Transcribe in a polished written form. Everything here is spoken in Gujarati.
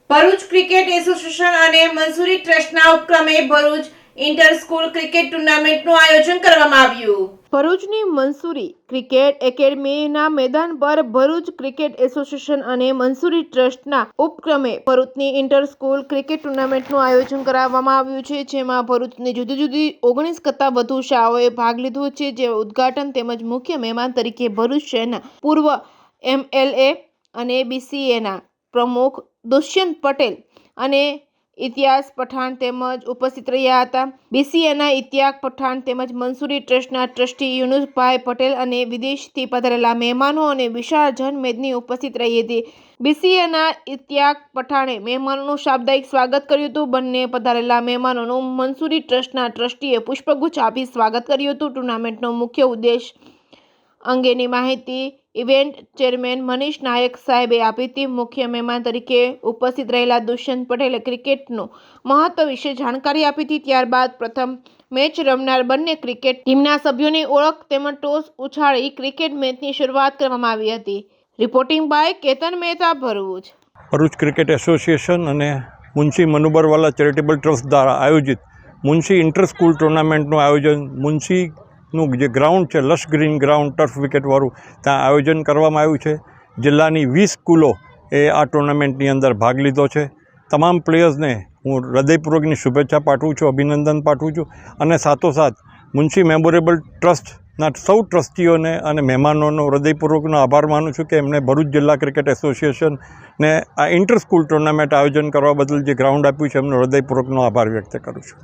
ભરૂચ ક્રિકેટ એસોસિએશન અને મંસૂરી ટ્રસ્ટના ઉપક્રમે ભરૂચ ઇન્ટર સ્કૂલ ક્રિકેટ ટુર્નામેન્ટનું આયોજન કરવામાં આવ્યું. ભરૂચની મંસૂરી ક્રિકેટ એકેડમીના મેદાન પર ભરૂચ ક્રિકેટ એસોસિએશન અને મંસૂરી ટ્રસ્ટના ઉપક્રમે ભરૂચની ઇન્ટર સ્કૂલ ક્રિકેટ ટુર્નામેન્ટનું આયોજન કરવામાં આવ્યું છે, જેમાં ભરૂચની જુદી જુદી 19 કરતાં વધુ શાળાઓએ ભાગ લીધો છે. જે ઉદ્ઘાટન તેમજ મુખ્ય મહેમાન તરીકે ભરૂચ શહેરના પૂર્વ MLA અને BCAના પ્રમુખ દુષ્યંત પટેલ અને ઇતિહાસ પઠાણ તેમજ ઉપસ્થિત રહ્યા હતા. BCAના ઇતિહાસ પઠાણ તેમજ મંસૂરી ટ્રસ્ટના ટ્રસ્ટી યુનુસભાઈ પટેલ અને વિદેશથી પધારેલા મહેમાનો અને વિશાળ જનમેદની ઉપસ્થિત રહી હતી. BCAના ઇતિહાસ પઠાણે મહેમાનોનું શાબ્દિક સ્વાગત કર્યું હતું. બંને પધારેલા મહેમાનોનું મંસૂરી ટ્રસ્ટના ટ્રસ્ટીએ પુષ્પગુચ્છ આપી સ્વાગત કર્યું હતું. ટુર્નામેન્ટનો મુખ્ય ઉદ્દેશ અંગેની માહિતી ઇવેન્ટ ચેરમેન મનીષ નાયક સાહેબે આપી હતી. મુખ્ય મહેમાન તરીકે ઉપસ્થિત રહેલા દુષ્યંત પટેલે ક્રિકેટનું મહત્વ વિશે જાણકારી આપી હતી. ત્યારબાદ પ્રથમ મેચ રમનાર બંને ક્રિકેટ ટીમના સભ્યોની ઓળખ તેમજ ટોસ ઉછાળી ક્રિકેટ મેચની શરૂઆત કરવામાં આવી હતી. Reporting by Ketan Mehta, Bharuch. Bharuch cricket association અને મુનશી મનુબરવાલા ચેરિટેબલ ટ્રસ્ટ દ્વારા આયોજિત મુનશી ઇન્ટર સ્કૂલ ટુર્નામેન્ટનું આયોજન મુનશીનું જે ગ્રાઉન્ડ છે, લશ ગ્રીન ગ્રાઉન્ડ ટર્ફ વિકેટવાળું, ત્યાં આયોજન કરવામાં આવ્યું છે. જિલ્લાની 20 સ્કૂલો એ આ ટુર્નામેન્ટની અંદર ભાગ લીધો છે. તમામ પ્લેયર્સને હું હૃદયપૂર્વકની શુભેચ્છા પાઠવું છું, અભિનંદન પાઠવું છું અને સાથોસાથ મુનશી મેમોરેબલ ટ્રસ્ટના સૌ ટ્રસ્ટીઓને અને મહેમાનોનો હૃદયપૂર્વકનો આભાર માનું છું કે એમણે ભરૂચ જિલ્લા ક્રિકેટ એસોસિએશનને આ ઇન્ટર સ્કૂલ ટુર્નામેન્ટ આયોજન કરવા બદલ જે ગ્રાઉન્ડ આપ્યું છે એમનો હૃદયપૂર્વકનો આભાર વ્યક્ત કરું છું.